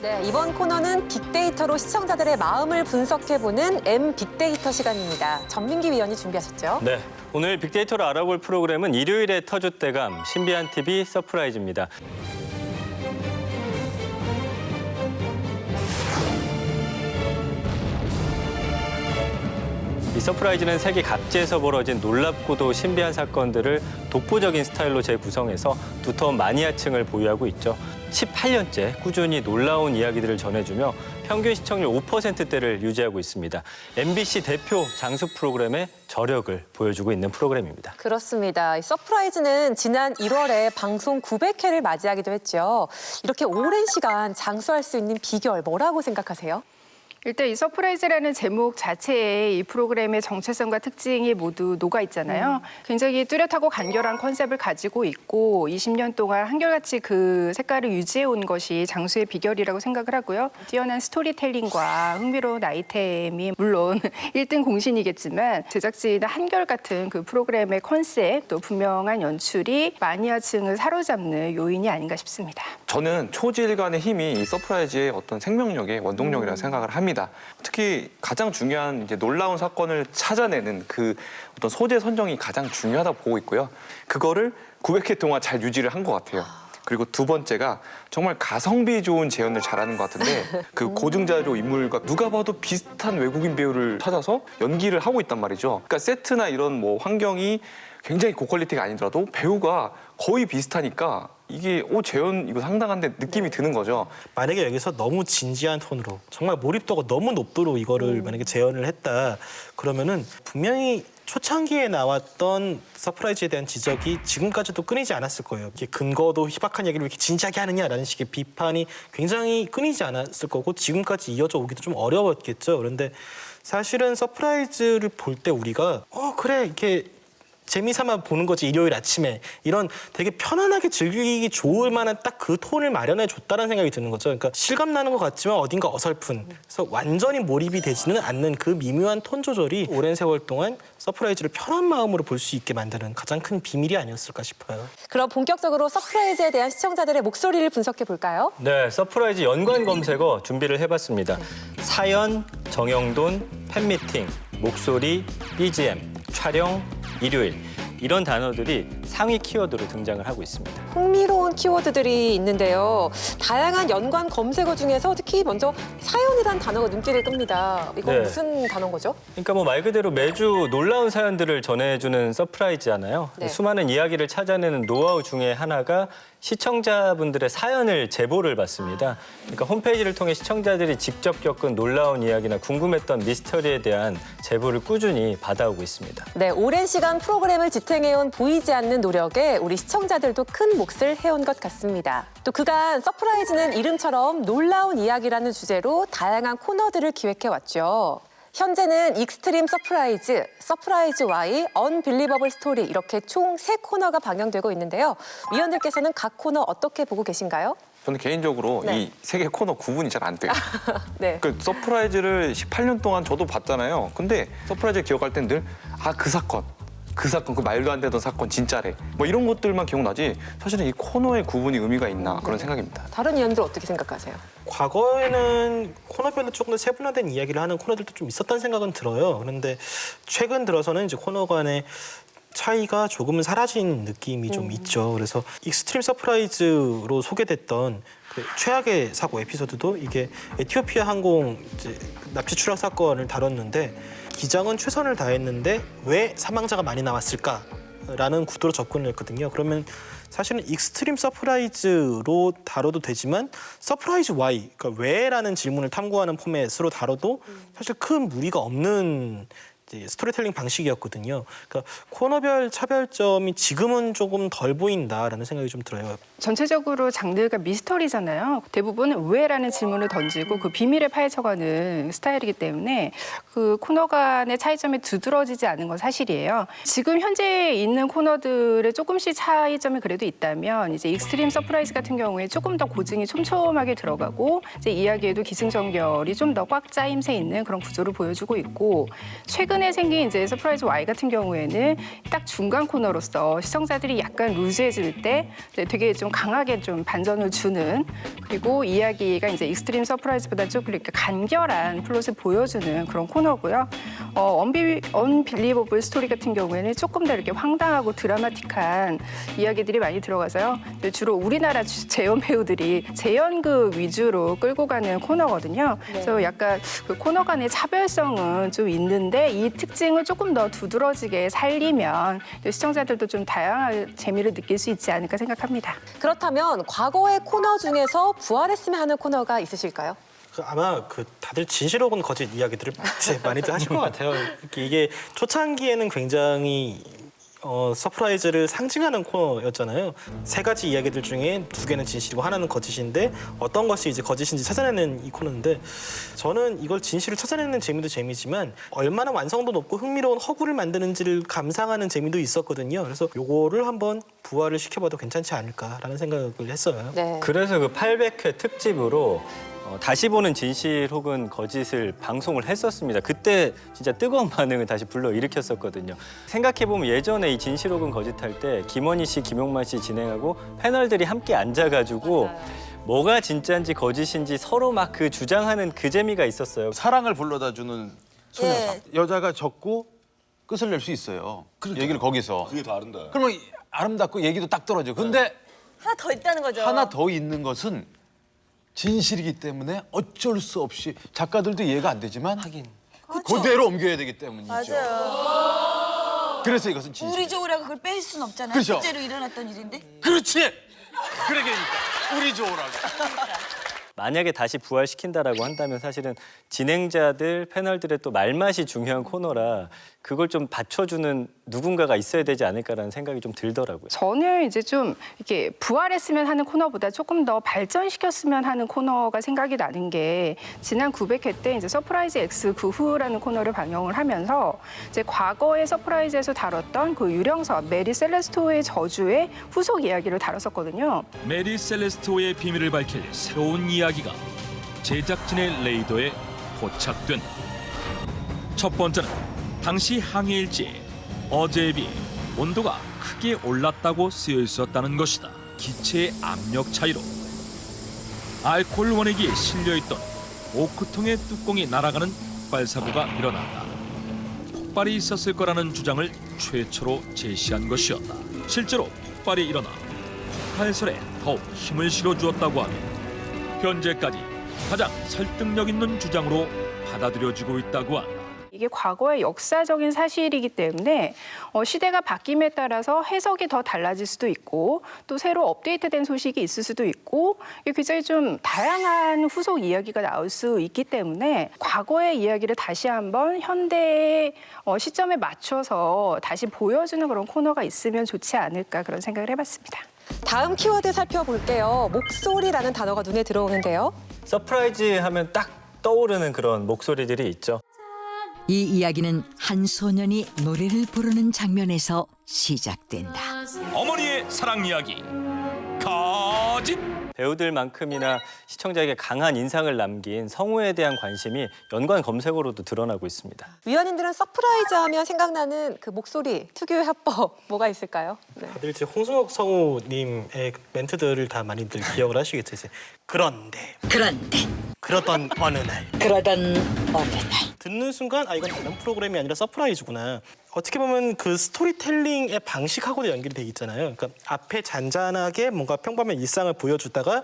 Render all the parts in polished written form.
네, 이번 코너는 빅데이터로 시청자들의 마음을 분석해보는 M 빅데이터 시간입니다. 전민기 위원이 준비하셨죠? 네, 오늘 빅데이터를 알아볼 프로그램은 일요일의 터줏대감 신비한 TV 서프라이즈입니다. 이 서프라이즈는 세계 각지에서 벌어진 놀랍고도 신비한 사건들을 독보적인 스타일로 재구성해서 두터운 마니아층을 보유하고 있죠. 18년째 꾸준히 놀라운 이야기들을 전해주며 평균 시청률 5%대를 유지하고 있습니다. MBC 대표 장수 프로그램의 저력을 보여주고 있는 프로그램입니다. 그렇습니다. 이 서프라이즈는 지난 1월에 방송 900회를 맞이하기도 했죠. 이렇게 오랜 시간 장수할 수 있는 비결 뭐라고 생각하세요? 일단 이 서프라이즈라는 제목 자체에 이 프로그램의 정체성과 특징이 모두 녹아 있잖아요. 굉장히 뚜렷하고 간결한 컨셉을 가지고 있고 20년 동안 한결같이 그 색깔을 유지해 온 것이 장수의 비결이라고 생각을 하고요. 뛰어난 스토리텔링과 흥미로운 아이템이 물론 1등 공신이겠지만 제작진의 한결같은 그 프로그램의 컨셉 또 분명한 연출이 마니아층을 사로잡는 요인이 아닌가 싶습니다. 저는 초질간의 힘이 이 서프라이즈의 어떤 생명력의 원동력이라고 생각을 합니다. 특히 가장 중요한 이제 놀라운 사건을 찾아내는 그 어떤 소재 선정이 가장 중요하다고 보고 있고요. 그거를 900회 동안 잘 유지를 한 것 같아요. 그리고 두 번째가 정말 가성비 좋은 재현을 잘하는 것 같은데 그 고증자료 인물과 누가 봐도 비슷한 외국인 배우를 찾아서 연기를 하고 있단 말이죠. 그러니까 세트나 이런 뭐 환경이 굉장히 고퀄리티가 아니더라도 배우가 거의 비슷하니까 이게 재현 이거 상당한데 느낌이 드는 거죠. 만약에 여기서 너무 진지한 톤으로 정말 몰입도가 너무 높도록 이거를 만약에 재현을 했다 그러면은 분명히 초창기에 나왔던 서프라이즈에 대한 지적이 지금까지도 끊이지 않았을 거예요. 이렇게 근거도 희박한 얘기를 왜 이렇게 진지하게 하느냐라는 식의 비판이 굉장히 끊이지 않았을 거고 지금까지 이어져 오기도 좀 어려웠겠죠. 그런데 사실은 서프라이즈를 볼 때 우리가 그래 이렇게 재미삼아 보는 거지 일요일 아침에 이런 되게 편안하게 즐기기 좋을 만한 딱 그 톤을 마련해 줬다는 생각이 드는 거죠. 그러니까 실감 나는 것 같지만 어딘가 어설픈 그래서 완전히 몰입이 되지는 않는 그 미묘한 톤 조절이 오랜 세월 동안 서프라이즈를 편한 마음으로 볼 수 있게 만드는 가장 큰 비밀이 아니었을까 싶어요. 그럼 본격적으로 서프라이즈에 대한 시청자들의 목소리를 분석해 볼까요? 네, 서프라이즈 연관 검색어 준비를 해봤습니다. 사연, 정영돈, 팬미팅, 목소리, BGM, 촬영, 일요일 이런 단어들이 상위 키워드로 등장을 하고 있습니다. 흥미로운 키워드들이 있는데요. 다양한 연관 검색어 중에서 특히 먼저 사연이란 단어가 눈길을 끕니다. 이건 네. 무슨 단어인 거죠? 그러니까 뭐 말 그대로 매주 놀라운 사연들을 전해주는 서프라이즈잖아요. 네. 수많은 이야기를 찾아내는 노하우 중에 하나가 시청자분들의 사연을 제보를 받습니다. 그러니까 홈페이지를 통해 시청자들이 직접 겪은 놀라운 이야기나 궁금했던 미스터리에 대한 제보를 꾸준히 받아오고 있습니다. 네, 오랜 시간 프로그램을 지탱해온 보이지 않는 노력에 우리 시청자들도 큰 몫을 해온 것 같습니다. 또 그간 서프라이즈는 이름처럼 놀라운 이야기라는 주제로 다양한 코너들을 기획해왔죠. 현재는 익스트림 서프라이즈, 서프라이즈 Y, 언빌리버블 스토리 이렇게 총 3코너가 방영되고 있는데요. 위원들께서는 각 코너 어떻게 보고 계신가요? 저는 개인적으로 네. 이 세 개 코너 구분이 잘 안 돼요. 네. 그 서프라이즈를 18년 동안 저도 봤잖아요. 근데 서프라이즈 기억할 땐 늘 그 사건, 그 말도 안 되던 사건 진짜래. 뭐 이런 것들만 기억나지 사실은 이 코너의 구분이 의미가 있나 그런 생각입니다. 다른 위원들 어떻게 생각하세요? 과거에는 코너별로 조금 더 세분화된 이야기를 하는 코너들도 좀 있었다는 생각은 들어요. 그런데 최근 들어서는 이제 코너 간의 차이가 조금은 사라진 느낌이 좀 있죠. 그래서 익스트림 서프라이즈로 소개됐던 그 최악의 사고 에피소드도 이게 에티오피아 항공 이제 납치 추락 사건을 다뤘는데 기장은 최선을 다했는데 왜 사망자가 많이 나왔을까라는 구도로 접근을 했거든요. 그러면 사실은 익스트림 서프라이즈로 다뤄도 되지만 서프라이즈 Y, 그러니까 왜라는 질문을 탐구하는 포맷으로 다뤄도 사실 큰 무리가 없는 스토리텔링 방식이었거든요. 그러니까 코너별 차별점이 지금은 조금 덜 보인다라는 생각이 좀 들어요. 전체적으로 장르가 미스터리잖아요. 대부분 왜라는 질문을 던지고 그 비밀을 파헤쳐가는 스타일이기 때문에 그 코너 간의 차이점이 두드러지지 않은 건 사실이에요. 지금 현재 있는 코너들의 조금씩 차이점이 그래도 있다면 이제 익스트림 서프라이즈 같은 경우에 조금 더 고증이 촘촘하게 들어가고 이제 이야기에도 기승전결이 좀 더 꽉 짜임새 있는 그런 구조를 보여주고 있고 최근 최근에 생긴 이제 서프라이즈 Y 같은 경우에는 딱 중간 코너로서 시청자들이 약간 루즈해질 때 이제 되게 좀 강하게 좀 반전을 주는, 그리고 이야기가 이제 익스트림 서프라이즈보다 좀 이렇게 간결한 플롯을 보여주는 그런 코너고요. 언빌리버블 스토리 같은 경우에는 조금 더 이렇게 황당하고 드라마틱한 이야기들이 많이 들어가서요. 주로 우리나라 재연 배우들이 재연극 위주로 끌고 가는 코너거든요. 그래서 약간 그 코너 간의 차별성은 좀 있는데 이 특징을 조금 더 두드러지게 살리면 시청자들도 좀 다양한 재미를 느낄 수 있지 않을까 생각합니다. 그렇다면 과거의 코너 중에서 부활했으면 하는 코너가 있으실까요? 아마 다들 진실 혹은 거짓 이야기들을 많이들 하실 것 같아요. 이게 초창기에는 굉장히 서프라이즈를 상징하는 코너였잖아요. 3가지 이야기들 중에 2개는 진실이고 하나는 거짓인데 어떤 것이 이제 거짓인지 찾아내는 이 코너인데, 저는 이걸 진실을 찾아내는 재미도 재미지만 얼마나 완성도 높고 흥미로운 허구를 만드는지를 감상하는 재미도 있었거든요. 그래서 요거를 한번 부활을 시켜봐도 괜찮지 않을까라는 생각을 했어요. 네. 그래서 그 800회 특집으로 다시 보는 진실 혹은 거짓을 방송을 했었습니다. 그때 진짜 뜨거운 반응을 다시 불러일으켰었거든요. 생각해보면 예전에 이 진실 혹은 거짓 할 때 김원희 씨, 김용만 씨 진행하고 패널들이 함께 앉아가지고 뭐가 진짜인지 거짓인지 서로 막 그 주장하는 그 재미가 있었어요. 사랑을 불러다 주는 소녀상. 여자가 적고 끝을 낼 수 있어요. 얘기를 거기서. 그게 다른데. 그러면 아름답고 얘기도 딱 떨어져. 근데 하나 더 있다는 거죠. 하나 더 있는 것은 진실이기 때문에 어쩔 수 없이 작가들도 이해가 안 되지만 하긴 그대로 옮겨야 되기 때문이죠. 맞아요. 그래서 이것은 진실. 우리 좋으라고 그걸 뺄 순 없잖아요. 그렇죠. 실제로 일어났던 일인데. 그렇지. 그러니까 우리 좋으라고. 만약에 다시 부활시킨다라고 한다면 사실은 진행자들, 패널들의 또 말맛이 중요한 코너라 그걸 좀 받쳐주는 누군가가 있어야 되지 않을까라는 생각이 좀 들더라고요. 저는 이제 좀 이렇게 부활했으면 하는 코너보다 조금 더 발전시켰으면 하는 코너가 생각이 나는 게, 지난 900회 때 이제 서프라이즈 X 그 후라는 코너를 방영을 하면서 이제 과거의 서프라이즈에서 다뤘던 그 유령선 메리 셀레스토의 저주의 후속 이야기를 다뤘었거든요. 메리 셀레스토의 비밀을 밝힐 새로운 이야기가 제작진의 레이더에 포착된다. 첫 번째는 당시 항해 일지에 어제에 비해 온도가 크게 올랐다고 쓰여 있었다는 것이다. 기체의 압력 차이로 알코올 원액이 실려있던 오크통의 뚜껑이 날아가는 폭발 사고가 일어났다. 폭발이 있었을 거라는 주장을 최초로 제시한 것이었다. 실제로 폭발이 일어나 폭발설에 더욱 힘을 실어주었다고 하며 현재까지 가장 설득력 있는 주장으로 받아들여지고 있다고 한다. 이게 과거의 역사적인 사실이기 때문에 시대가 바뀜에 따라서 해석이 더 달라질 수도 있고 또 새로 업데이트된 소식이 있을 수도 있고 이게 굉장히 좀 다양한 후속 이야기가 나올 수 있기 때문에 과거의 이야기를 다시 한번 현대의 시점에 맞춰서 다시 보여주는 그런 코너가 있으면 좋지 않을까 그런 생각을 해봤습니다. 다음 키워드 살펴볼게요. 목소리라는 단어가 눈에 들어오는데요. 서프라이즈 하면 딱 떠오르는 그런 목소리들이 있죠. 이 이야기는 한 소년이 노래를 부르는 장면에서 시작된다. 어머니의 사랑 이야기 거짓. 배우들만큼이나 시청자에게 강한 인상을 남긴 성우에 대한 관심이 연관 검색어로도 드러나고 있습니다. 위원님들은 서프라이즈 하면 생각나는 그 목소리, 특유의 화법 뭐가 있을까요? 네. 다들 이제 홍승욱 성우님의 멘트들을 다 많이들 기억을 하시겠죠. 이제 그런데 그러던 어느 날 듣는 순간 이건 다른 프로그램이 아니라 서프라이즈구나. 어떻게 보면 그 스토리텔링의 방식하고도 연결이 돼 있잖아요. 그러니까 앞에 잔잔하게 뭔가 평범한 일상을 보여주다가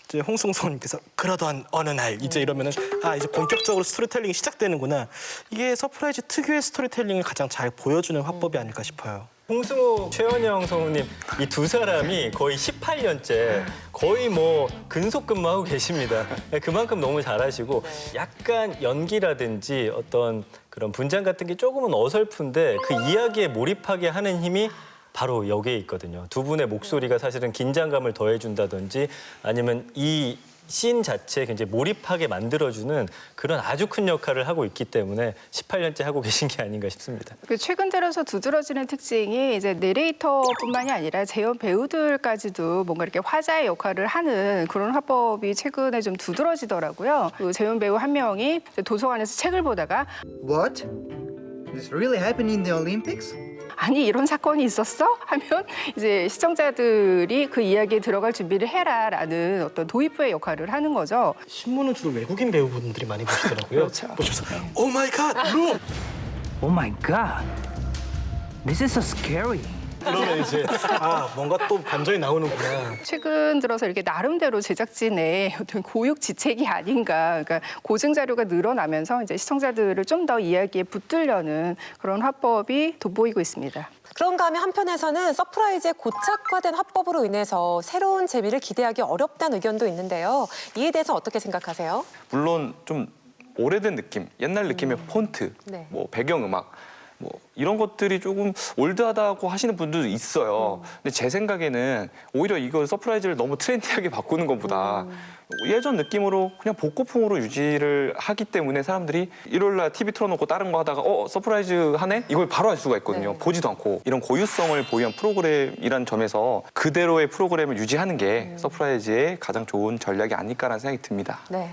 이제 홍승욱 성우님께서 그러던 어느 날 이제 이러면은 이제 본격적으로 스토리텔링이 시작되는구나. 이게 서프라이즈 특유의 스토리텔링을 가장 잘 보여주는 화법이 아닐까 싶어요. 홍승욱, 최원영 성우님 이 두 사람이 거의 18년째 거의 뭐 근속근무하고 계십니다. 그만큼 너무 잘하시고 약간 연기라든지 어떤 그런 분장 같은 게 조금은 어설픈데 그 이야기에 몰입하게 하는 힘이 바로 여기에 있거든요. 두 분의 목소리가 사실은 긴장감을 더해준다든지 아니면 이 씬 자체에 굉장히 몰입하게 만들어주는 그런 아주 큰 역할을 하고 있기 때문에 18년째 하고 계신 게 아닌가 싶습니다. 최근 들어서 두드러지는 특징이 이제 내레이터뿐만이 아니라 재연 배우들까지도 뭔가 이렇게 화자의 역할을 하는 그런 화법이 최근에 좀 두드러지더라고요. 그 재연 배우 한 명이 도서관에서 책을 보다가 What? This really happened in the Olympics? 아니 이런 사건이 있었어? 하면 이제 시청자들이 그 이야기에 들어갈 준비를 해라라는 어떤 도입부의 역할을 하는 거죠. 신문은 주로 외국인 배우분들이 많이 보시더라고요. 보셔서 오 마이 갓, 룩! Oh my god. This is so scary. 그러면 이제 뭔가 또 반전이 나오는구나. 최근 들어서 이렇게 나름대로 제작진의 어떤 고육지책이 아닌가, 그러니까 고증 자료가 늘어나면서 이제 시청자들을 좀 더 이야기에 붙들려는 그런 화법이 돋보이고 있습니다. 그런가 하면 한편에서는 서프라이즈의 고착화된 화법으로 인해서 새로운 재미를 기대하기 어렵다는 의견도 있는데요. 이에 대해서 어떻게 생각하세요? 물론 좀 오래된 느낌, 옛날 느낌의 폰트, 네. 뭐 배경음악, 뭐 이런 것들이 조금 올드하다고 하시는 분들도 있어요. 근데 제 생각에는 오히려 이거 서프라이즈를 너무 트렌디하게 바꾸는 것보다 예전 느낌으로 그냥 복고풍으로 유지를 하기 때문에 사람들이 일요일날 TV 틀어놓고 다른 거 하다가 서프라이즈 하네? 이걸 바로 알 수가 있거든요. 네. 보지도 않고. 이런 고유성을 보유한 프로그램이란 점에서 그대로의 프로그램을 유지하는 게 서프라이즈의 가장 좋은 전략이 아닐까라는 생각이 듭니다. 네.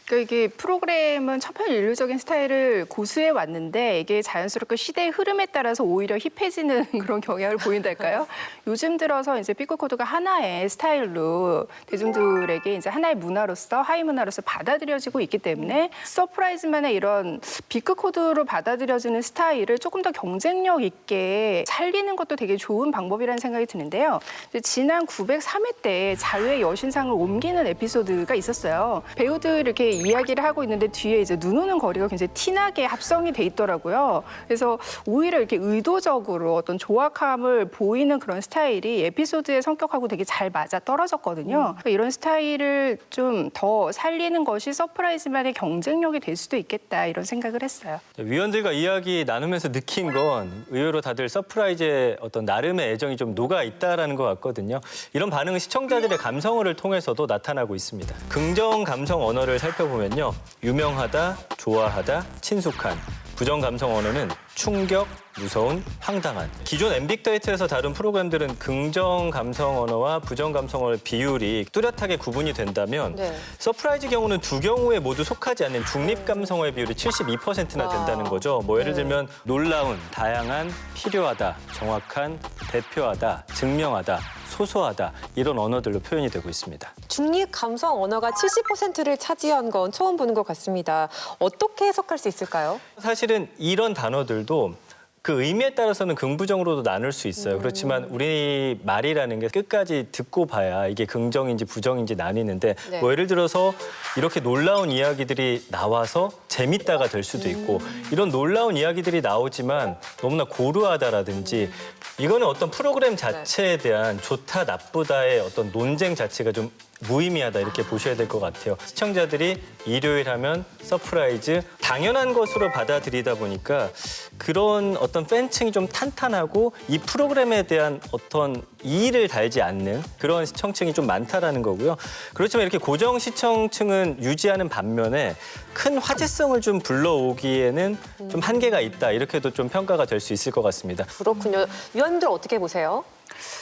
그러니까 이게 프로그램은 천편일률적인 스타일을 고수해 왔는데 이게 자연스럽게 시대의 흐름에 따라서 오히려 힙해지는 그런 경향을 보인달까요? 요즘 들어서 이제 피크코드가 하나의 스타일로 대중들에게 이제 하나의 문화로서 하위 문화로서 받아들여지고 있기 때문에 서프라이즈만의 이런 피크코드로 받아들여지는 스타일을 조금 더 경쟁력 있게 살리는 것도 되게 좋은 방법이라는 생각이 드는데요. 지난 903회 때 자유의 여신상을 옮기는 에피소드가 있었어요. 배우들 이렇게 이야기를 하고 있는데 뒤에 이제 눈 오는 거리가 굉장히 티나게 합성이 돼 있더라고요. 그래서 오히려 이렇게 의도적으로 어떤 조악함을 보이는 그런 스타일이 에피소드의 성격하고 되게 잘 맞아 떨어졌거든요. 그러니까 이런 스타일을 좀 더 살리는 것이 서프라이즈만의 경쟁력이 될 수도 있겠다 이런 생각을 했어요. 위원들과 이야기 나누면서 느낀 건 의외로 다들 서프라이즈의 어떤 나름의 애정이 좀 녹아 있다라는 것 같거든요. 이런 반응은 시청자들의 감성어를 통해서도 나타나고 있습니다. 긍정 감성 언어를 살펴보면요. 유명하다, 좋아하다, 친숙한. 부정 감성 언어는 충격, 무서운, 황당한. 기존 엠빅데이트에서 다룬 프로그램들은 긍정 감성 언어와 부정 감성 언어의 비율이 뚜렷하게 구분이 된다면 네. 서프라이즈 경우는 두 경우에 모두 속하지 않는 중립 감성어의 비율이 72%나 된다는 거죠. 뭐 예를 들면 놀라운, 다양한, 필요하다, 정확한, 대표하다, 증명하다, 소소하다 이런 언어들로 표현이 되고 있습니다. 중립 감성 언어가 70%를 차지한 건 처음 보는 것 같습니다. 어떻게 해석할 수 있을까요? 사실은 이런 단어들도 그 의미에 따라서는 긍부정으로도 나눌 수 있어요. 그렇지만 우리 말이라는 게 끝까지 듣고 봐야 이게 긍정인지 부정인지 나뉘는데 네. 뭐 예를 들어서 이렇게 놀라운 이야기들이 나와서 재밌다가 될 수도 있고 이런 놀라운 이야기들이 나오지만 너무나 고루하다라든지 이거는 어떤 프로그램 자체에 대한 좋다 나쁘다의 어떤 논쟁 자체가 좀 무의미하다 이렇게 보셔야 될 것 같아요. 시청자들이 일요일 하면 서프라이즈 당연한 것으로 받아들이다 보니까 그런 어떤 팬층이 좀 탄탄하고 이 프로그램에 대한 어떤 이의를 달지 않는 그런 시청층이 좀 많다라는 거고요. 그렇지만 이렇게 고정 시청층은 유지하는 반면에 큰 화제성을 좀 불러오기에는 좀 한계가 있다 이렇게도 좀 평가가 될 수 있을 것 같습니다. 그렇군요. 위원들 어떻게 보세요?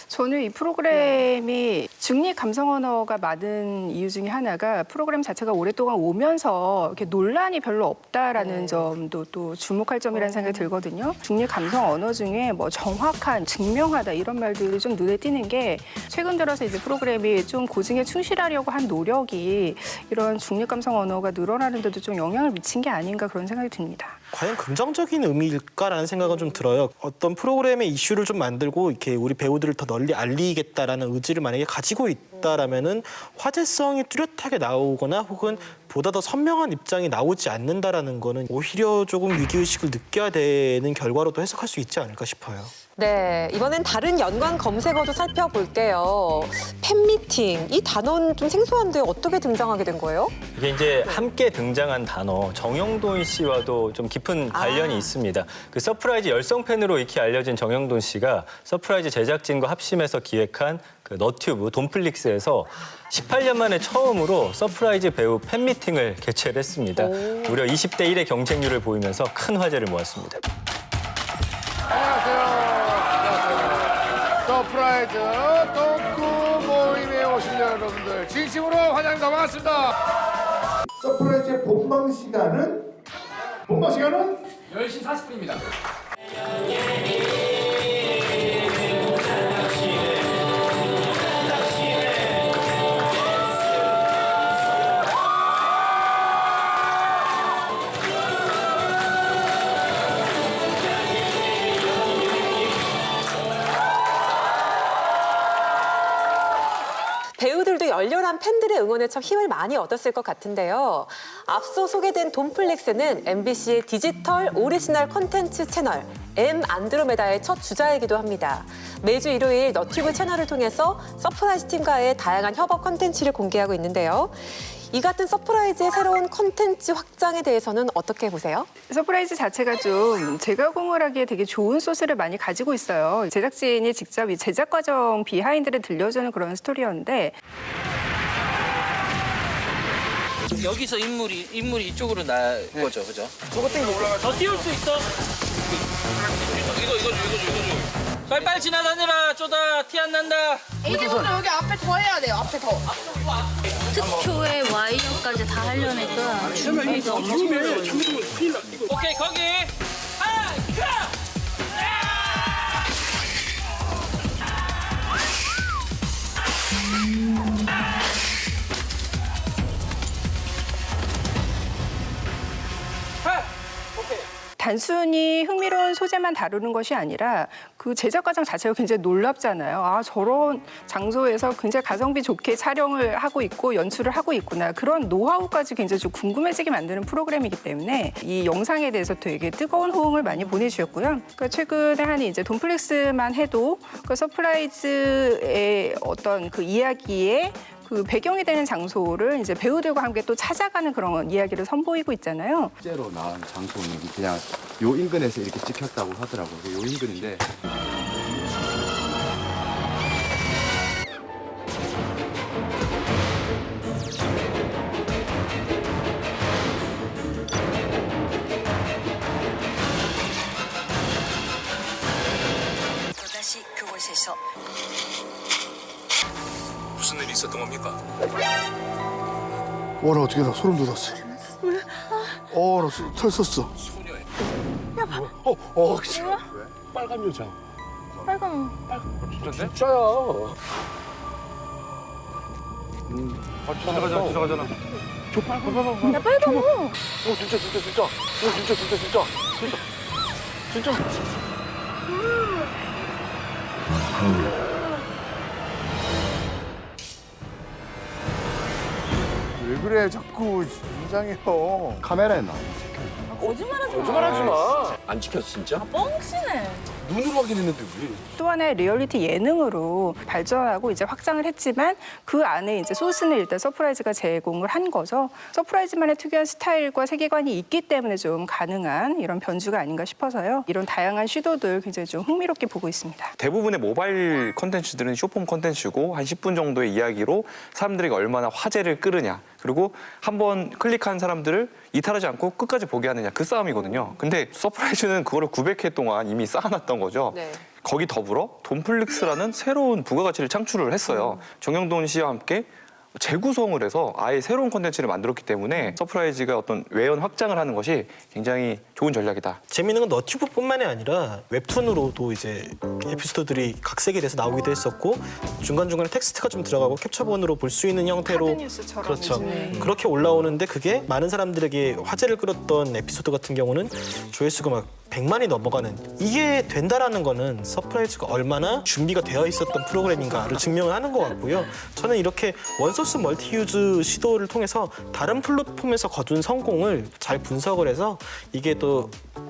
저는 이 프로그램이 중립 감성 언어가 많은 이유 중에 하나가 프로그램 자체가 오랫동안 오면서 이렇게 논란이 별로 없다라는 점도 또 주목할 점이라는 생각이 들거든요. 중립 감성 언어 중에 뭐 정확한, 증명하다 이런 말들이 좀 눈에 띄는 게 최근 들어서 이제 프로그램이 좀 고증에 충실하려고 한 노력이 이런 중립 감성 언어가 늘어나는 데도 좀 영향을 미친 게 아닌가 그런 생각이 듭니다. 과연 긍정적인 의미일까라는 생각은 좀 들어요. 어떤 프로그램의 이슈를 좀 만들고 이렇게 우리 배우들을 더 널리 알리겠다라는 의지를 만약에 가지고 있다라면은 화제성이 뚜렷하게 나오거나 혹은 보다 더 선명한 입장이 나오지 않는다라는 거는 오히려 조금 위기의식을 느껴야 되는 결과로도 해석할 수 있지 않을까 싶어요. 네, 이번엔 다른 연관 검색어도 살펴볼게요. 팬미팅, 이 단어는 좀 생소한데 어떻게 등장하게 된 거예요? 이게 이제 함께 등장한 단어 정영돈 씨와도 좀 깊은 관련이 있습니다. 그 서프라이즈 열성 팬으로 익히 알려진 정영돈 씨가 서프라이즈 제작진과 합심해서 기획한 그 너튜브 돈플릭스에서 18년 만에 처음으로 서프라이즈 배우 팬미팅을 개최를 했습니다. 무려 20대 1의 경쟁률을 보이면서 큰 화제를 모았습니다. 안녕하세요. 서프라이즈 덕후 모임에 오신 여러분들 진심으로 환영합니다. 반갑습니다. 서프라이즈의 본방 시간은 본방 시간은 10시 40분입니다. 배우들도 열렬한 팬들의 응원에 참 힘을 많이 얻었을 것 같은데요. 앞서 소개된 돈플릭스는 MBC의 디지털 오리지널 콘텐츠 채널 M 안드로메다의 첫 주자이기도 합니다. 매주 일요일 너튜브 채널을 통해서 서프라이즈 팀과의 다양한 협업 콘텐츠를 공개하고 있는데요. 이 같은 서프라이즈의 새로운 콘텐츠 확장에 대해서는 어떻게 보세요? 서프라이즈 자체가 좀 재가공을 하기에 되게 좋은 소스를 많이 가지고 있어요. 제작진이 직접 이 제작 과정 비하인드를 들려주는 그런 스토리였는데 여기서 인물이 이쪽으로 날 거죠, 그죠? 저거 땡겨. 더 띄울 수 있어. 이거 줘. 빨리 지나다니라. 쪼다 티 안 난다. 에이징도 여기 앞에 더 해야 돼요. 앞에 더. 특효에 와이어까지 다 하려니까 준비가 엄청 어려워요. 오케이, 거기. 하나, 단순히 흥미로운 소재만 다루는 것이 아니라 그 제작 과정 자체가 굉장히 놀랍잖아요. 아, 저런 장소에서 굉장히 가성비 좋게 촬영을 하고 있고 연출을 하고 있구나. 그런 노하우까지 굉장히 좀 궁금해지게 만드는 프로그램이기 때문에 이 영상에 대해서 되게 뜨거운 호응을 많이 보내주셨고요. 그러니까 최근에 한 이제 돈플릭스만 해도 그 서프라이즈의 어떤 그 이야기에 그 배경이 되는 장소를 이제 배우들과 함께 또 찾아가는 그런 이야기를 선보이고 있잖아요. 실제로 나온 장소는 그냥 요 인근에서 이렇게 찍혔다고 하더라고요. 요 인근인데. 또다시 그곳에서 무슨 일이 있었던 겁니까? 와, 나 어떻게 나 소름 돋았어. 왜? 나 털 썼어. 그치. 빨간 여자. 빨간. 진짜야. 지나가잖아. 저 빨간. 나 빨간. 진짜. 왜 그래 자꾸 이상해요. 카메라에 나와. 거짓말하지 마. 안 찍혔어 진짜? 뻥치네. 눈으로 확인했는데 왜? 또 하나의 리얼리티 예능으로 발전하고 이제 확장을 했지만 그 안에 이제 소스는 일단 서프라이즈가 제공을 한 거죠. 서프라이즈만의 특유한 스타일과 세계관이 있기 때문에 좀 가능한 이런 변주가 아닌가 싶어서요. 이런 다양한 시도들 굉장히 좀 흥미롭게 보고 있습니다. 대부분의 모바일 컨텐츠들은 쇼폼 컨텐츠고 한 10분 정도의 이야기로 사람들에게 얼마나 화제를 끌으냐 그리고 한번 클릭한 사람들을 이탈하지 않고 끝까지 보게 하느냐 그 싸움이거든요. 근데 서프라이즈는 그거를 900회 동안 이미 쌓아놨던 거죠. 네. 거기 더불어 돈플릭스라는 새로운 부가가치를 창출을 했어요. 정영돈 씨와 함께 재구성을 해서 아예 새로운 콘텐츠를 만들었기 때문에 서프라이즈가 어떤 외연 확장을 하는 것이 굉장히 좋은 전략이다. 재미있는 건 너튜브뿐만이 아니라 웹툰으로도 이제 에피소드들이 각색이 돼서 나오기도 했었고 중간중간에 텍스트가 좀 들어가고 캡처본으로 볼 수 있는 형태로 카드뉴스처럼 그렇죠. 요즘에. 그렇게 올라오는데 그게 많은 사람들에게 화제를 끌었던 에피소드 같은 경우는 조회수가 막 100만이 넘어가는 이게 된다라는 거는 서프라이즈가 얼마나 준비가 되어 있었던 프로그램인가를 증명을 하는 것 같고요. 저는 이렇게 원소스 멀티유즈 시도를 통해서 다른 플랫폼에서 거둔 성공을 잘 분석을 해서 이게 또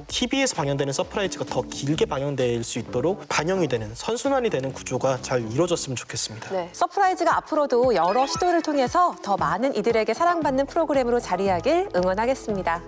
TV에서 방영되는 서프라이즈가 더 길게 방영될 수 있도록 반영이 되는 선순환이 되는 구조가 잘 이루어졌으면 좋겠습니다. 네, 서프라이즈가 앞으로도 여러 시도를 통해서 더 많은 이들에게 사랑받는 프로그램으로 자리하길 응원하겠습니다.